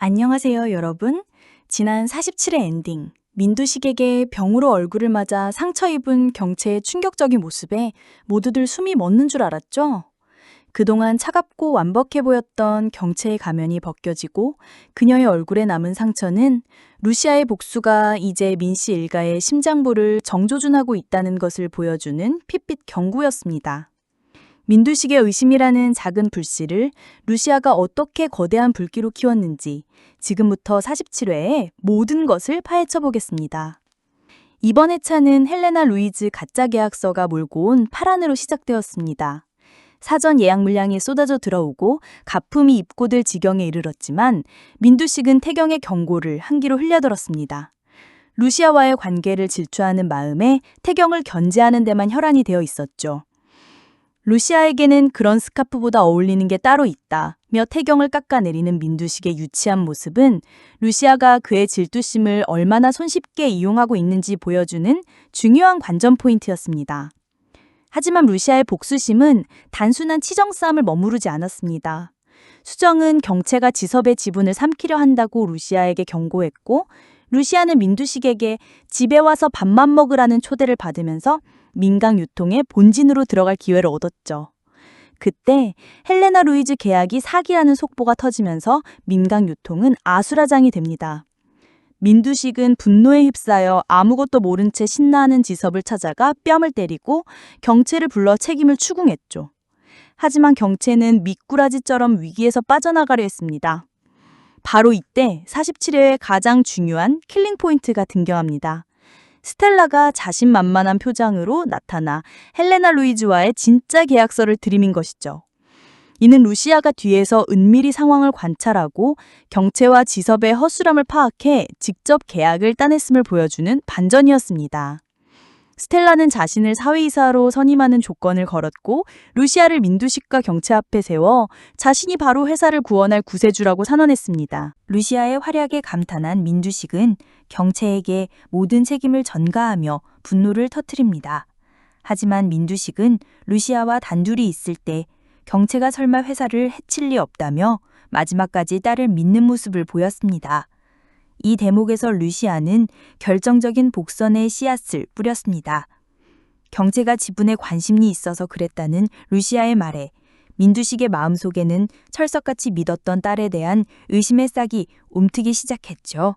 안녕하세요, 여러분. 지난 47회 엔딩, 민두식에게 병으로 얼굴을 맞아 상처 입은 경채의 충격적인 모습에 모두들 숨이 멎는 줄 알았죠? 그동안 차갑고 완벽해 보였던 경채의 가면이 벗겨지고 그녀의 얼굴에 남은 상처는 루시아의 복수가 이제 민씨 일가의 심장부를 정조준하고 있다는 것을 보여주는 핏빛 경고였습니다. 민두식의 의심이라는 작은 불씨를 루시아가 어떻게 거대한 불기로 키웠는지 지금부터 47회에 모든 것을 파헤쳐 보겠습니다. 이번 회차는 헬레나 루이즈 가짜 계약서가 몰고 온 파란으로 시작되었습니다. 사전 예약 물량이 쏟아져 들어오고 가품이 입고될 지경에 이르렀지만 민두식은 태경의 경고를 한 귀로 흘려들었습니다. 루시아와의 관계를 질투하는 마음에 태경을 견제하는 데만 혈안이 되어 있었죠. 루시아에게는 그런 스카프보다 어울리는 게 따로 있다며 태경을 깎아내리는 민두식의 유치한 모습은 루시아가 그의 질투심을 얼마나 손쉽게 이용하고 있는지 보여주는 중요한 관전 포인트였습니다. 하지만 루시아의 복수심은 단순한 치정 싸움을 머무르지 않았습니다. 수정은 경채가 지섭의 지분을 삼키려 한다고 루시아에게 경고했고, 루시아는 민두식에게 집에 와서 밥만 먹으라는 초대를 받으면서 민강 유통의 본진으로 들어갈 기회를 얻었죠. 그때 헬레나 루이즈 계약이 사기라는 속보가 터지면서 민강 유통은 아수라장이 됩니다. 민두식은 분노에 휩싸여 아무것도 모른 채 신나하는 지섭을 찾아가 뺨을 때리고 경채를 불러 책임을 추궁했죠. 하지만 경채는 미꾸라지처럼 위기에서 빠져나가려 했습니다. 바로 이때 47회의 가장 중요한 킬링 포인트가 등장합니다. 스텔라가 자신만만한 표정으로 나타나 헬레나 루이즈와의 진짜 계약서를 들이민 것이죠. 이는 루시아가 뒤에서 은밀히 상황을 관찰하고 경채와 지섭의 허술함을 파악해 직접 계약을 따냈음을 보여주는 반전이었습니다. 스텔라는 자신을 사회이사로 선임하는 조건을 걸었고 루시아를 민두식과 경채 앞에 세워 자신이 바로 회사를 구원할 구세주라고 선언했습니다. 루시아의 활약에 감탄한 민두식은 경채에게 모든 책임을 전가하며 분노를 터뜨립니다. 하지만 민두식은 루시아와 단둘이 있을 때 경채가 설마 회사를 해칠 리 없다며 마지막까지 딸을 믿는 모습을 보였습니다. 이 대목에서 루시아는 결정적인 복선의 씨앗을 뿌렸습니다. 경채가 지분에 관심이 있어서 그랬다는 루시아의 말에 민두식의 마음속에는 철석같이 믿었던 딸에 대한 의심의 싹이 움트기 시작했죠.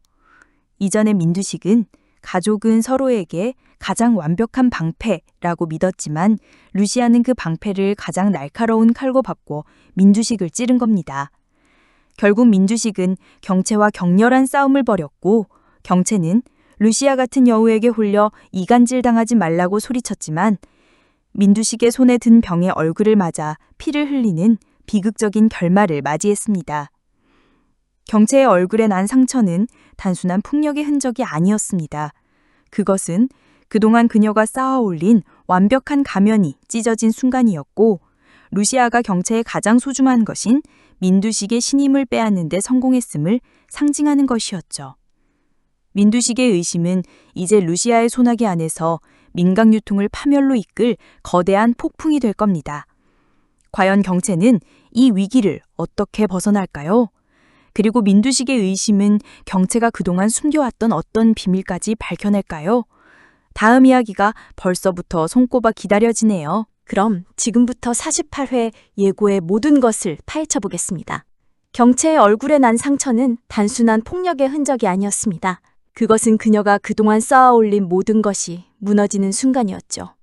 이전에 민두식은 가족은 서로에게 가장 완벽한 방패라고 믿었지만 루시아는 그 방패를 가장 날카로운 칼로 바꿔 민두식을 찌른 겁니다. 결국 민두식은 경채와 격렬한 싸움을 벌였고 경채는 루시아 같은 여우에게 홀려 이간질 당하지 말라고 소리쳤지만 민두식의 손에 든 병의 얼굴을 맞아 피를 흘리는 비극적인 결말을 맞이했습니다. 경채의 얼굴에 난 상처는 단순한 폭력의 흔적이 아니었습니다. 그것은 그동안 그녀가 쌓아올린 완벽한 가면이 찢어진 순간이었고 루시아가 경채의 가장 소중한 것인 민두식의 신임을 빼앗는 데 성공했음을 상징하는 것이었죠. 민두식의 의심은 이제 루시아의 소나기 안에서 민강 유통을 파멸로 이끌 거대한 폭풍이 될 겁니다. 과연 경채는 이 위기를 어떻게 벗어날까요? 그리고 민두식의 의심은 경채가 그동안 숨겨왔던 어떤 비밀까지 밝혀낼까요? 다음 이야기가 벌써부터 손꼽아 기다려지네요. 그럼 지금부터 48회 예고의 모든 것을 파헤쳐 보겠습니다. 경채의 얼굴에 난 상처는 단순한 폭력의 흔적이 아니었습니다. 그것은 그녀가 그동안 쌓아올린 모든 것이 무너지는 순간이었죠.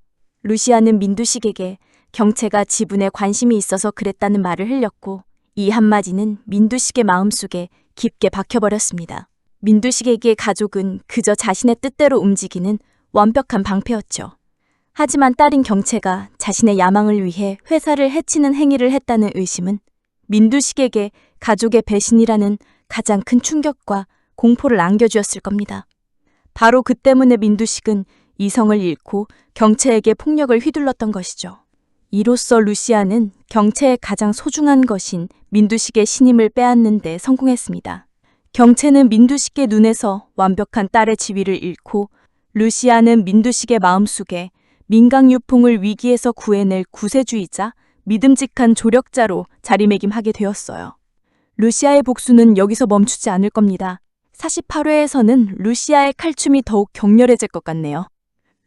루시아는 민두식에게 경채가 지분에 관심이 있어서 그랬다는 말을 흘렸고 이 한마디는 민두식의 마음속에 깊게 박혀버렸습니다. 민두식에게 가족은 그저 자신의 뜻대로 움직이는 완벽한 방패였죠. 하지만 딸인 경채가 자신의 야망을 위해 회사를 해치는 행위를 했다는 의심은 민두식에게 가족의 배신이라는 가장 큰 충격과 공포를 안겨주었을 겁니다. 바로 그 때문에 민두식은 이성을 잃고 경채에게 폭력을 휘둘렀던 것이죠. 이로써 루시아는 경채의 가장 소중한 것인 민두식의 신임을 빼앗는 데 성공했습니다. 경채는 민두식의 눈에서 완벽한 딸의 지위를 잃고 루시아는 민두식의 마음속에 민강유풍을 위기에서 구해낼 구세주이자 믿음직한 조력자로 자리매김하게 되었어요. 루시아의 복수는 여기서 멈추지 않을 겁니다. 48회에서는 루시아의 칼춤이 더욱 격렬해질 것 같네요.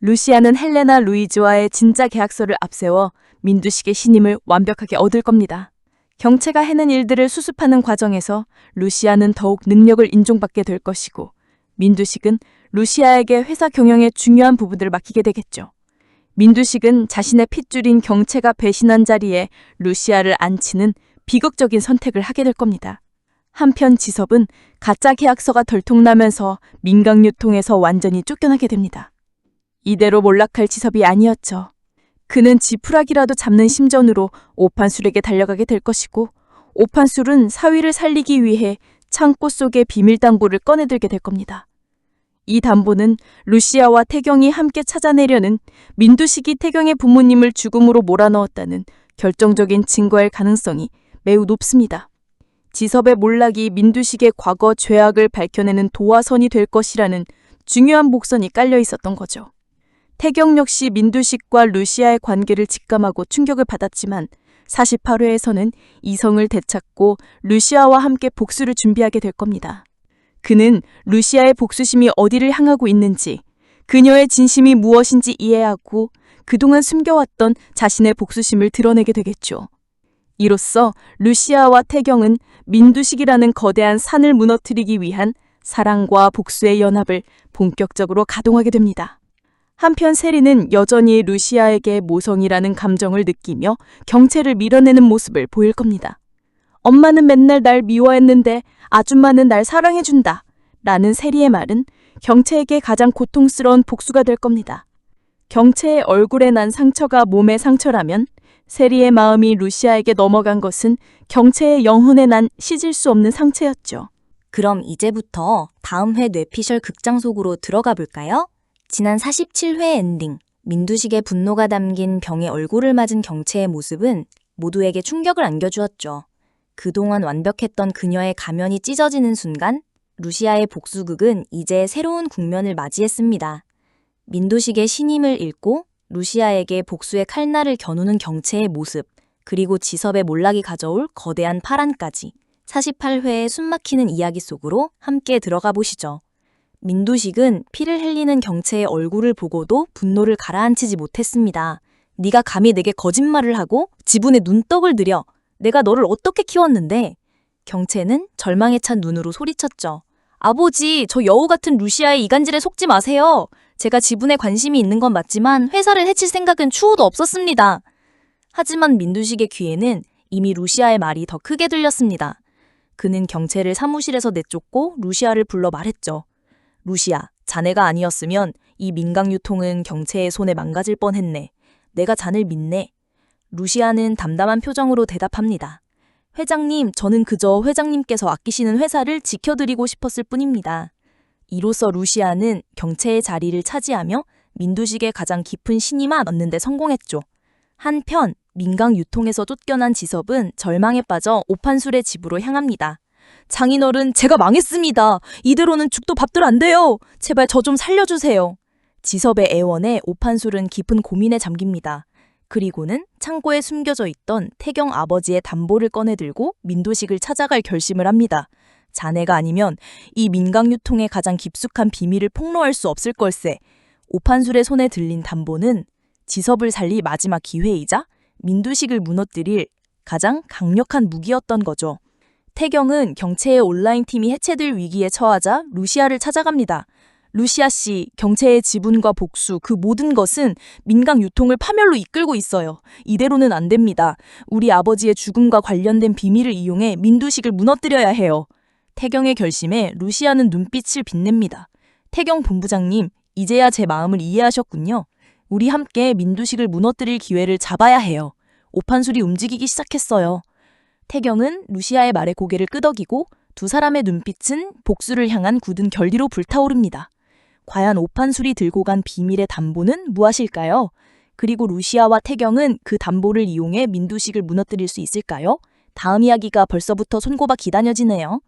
루시아는 헬레나 루이즈와의 진짜 계약서를 앞세워 민두식의 신임을 완벽하게 얻을 겁니다. 경체가 해낸 일들을 수습하는 과정에서 루시아는 더욱 능력을 인정받게 될 것이고 민두식은 루시아에게 회사 경영의 중요한 부분들을 맡기게 되겠죠. 민두식은 자신의 핏줄인 경체가 배신한 자리에 루시아를 앉히는 비극적인 선택을 하게 될 겁니다. 한편 지섭은 가짜 계약서가 덜통나면서 민강유통에서 완전히 쫓겨나게 됩니다. 이대로 몰락할 지섭이 아니었죠. 그는 지푸라기라도 잡는 심정으로 오판술에게 달려가게 될 것이고 오판술은 사위를 살리기 위해 창고 속의 비밀 담보를 꺼내들게 될 겁니다. 이 담보는 루시아와 태경이 함께 찾아내려는 민두식이 태경의 부모님을 죽음으로 몰아넣었다는 결정적인 증거일 가능성이 매우 높습니다. 지섭의 몰락이 민두식의 과거 죄악을 밝혀내는 도화선이 될 것이라는 중요한 목선이 깔려 있었던 거죠. 태경 역시 민두식과 루시아의 관계를 직감하고 충격을 받았지만 48회에서는 이성을 되찾고 루시아와 함께 복수를 준비하게 될 겁니다. 그는 루시아의 복수심이 어디를 향하고 있는지, 그녀의 진심이 무엇인지 이해하고 그동안 숨겨왔던 자신의 복수심을 드러내게 되겠죠. 이로써 루시아와 태경은 민두식이라는 거대한 산을 무너뜨리기 위한 사랑과 복수의 연합을 본격적으로 가동하게 됩니다. 한편 세리는 여전히 루시아에게 모성이라는 감정을 느끼며 경체를 밀어내는 모습을 보일 겁니다. 엄마는 맨날 날 미워했는데 아줌마는 날 사랑해준다 라는 세리의 말은 경체에게 가장 고통스러운 복수가 될 겁니다. 경체의 얼굴에 난 상처가 몸의 상처라면 세리의 마음이 루시아에게 넘어간 것은 경체의 영혼에 난 씻을 수 없는 상처였죠. 그럼 이제부터 다음 회 뇌피셜 극장 속으로 들어가 볼까요? 지난 47회 엔딩, 민두식의 분노가 담긴 병의 얼굴을 맞은 경체의 모습은 모두에게 충격을 안겨주었죠. 그동안 완벽했던 그녀의 가면이 찢어지는 순간, 루시아의 복수극은 이제 새로운 국면을 맞이했습니다. 민두식의 신임을 잃고 루시아에게 복수의 칼날을 겨누는 경체의 모습, 그리고 지섭의 몰락이 가져올 거대한 파란까지 48회의 숨막히는 이야기 속으로 함께 들어가 보시죠. 민두식은 피를 흘리는 경체의 얼굴을 보고도 분노를 가라앉히지 못했습니다. 네가 감히 내게 거짓말을 하고 지분의 눈떡을 들여. 내가 너를 어떻게 키웠는데? 경체는 절망에 찬 눈으로 소리쳤죠. 아버지, 저 여우 같은 루시아의 이간질에 속지 마세요. 제가 지분에 관심이 있는 건 맞지만 회사를 해칠 생각은 추호도 없었습니다. 하지만 민두식의 귀에는 이미 루시아의 말이 더 크게 들렸습니다. 그는 경체를 사무실에서 내쫓고 루시아를 불러 말했죠. 루시아, 자네가 아니었으면 이 민강유통은 경체의 손에 망가질 뻔했네. 내가 자네를 믿네. 루시아는 담담한 표정으로 대답합니다. 회장님, 저는 그저 회장님께서 아끼시는 회사를 지켜드리고 싶었을 뿐입니다. 이로써 루시아는 경체의 자리를 차지하며 민두식의 가장 깊은 신임을 얻는 데 성공했죠. 한편 민강유통에서 쫓겨난 지섭은 절망에 빠져 오판술의 집으로 향합니다. 장인어른, 제가 망했습니다. 이대로는 죽도 밥들 안 돼요. 제발 저 좀 살려주세요. 지섭의 애원에 오판술은 깊은 고민에 잠깁니다. 그리고는 창고에 숨겨져 있던 태경 아버지의 담보를 꺼내들고 민두식을 찾아갈 결심을 합니다. 자네가 아니면 이 민강유통의 가장 깊숙한 비밀을 폭로할 수 없을 걸세. 오판술의 손에 들린 담보는 지섭을 살릴 마지막 기회이자 민두식을 무너뜨릴 가장 강력한 무기였던 거죠. 태경은 경체의 온라인 팀이 해체될 위기에 처하자 루시아를 찾아갑니다. 루시아 씨, 경체의 지분과 복수, 그 모든 것은 민강 유통을 파멸로 이끌고 있어요. 이대로는 안 됩니다. 우리 아버지의 죽음과 관련된 비밀을 이용해 민두식을 무너뜨려야 해요. 태경의 결심에 루시아는 눈빛을 빛냅니다. 태경 본부장님, 이제야 제 마음을 이해하셨군요. 우리 함께 민두식을 무너뜨릴 기회를 잡아야 해요. 오판술이 움직이기 시작했어요. 태경은 루시아의 말에 고개를 끄덕이고 두 사람의 눈빛은 복수를 향한 굳은 결의로 불타오릅니다. 과연 오판술이 들고 간 비밀의 담보는 무엇일까요? 그리고 루시아와 태경은 그 담보를 이용해 민두식을 무너뜨릴 수 있을까요? 다음 이야기가 벌써부터 손꼽아 기다려지네요.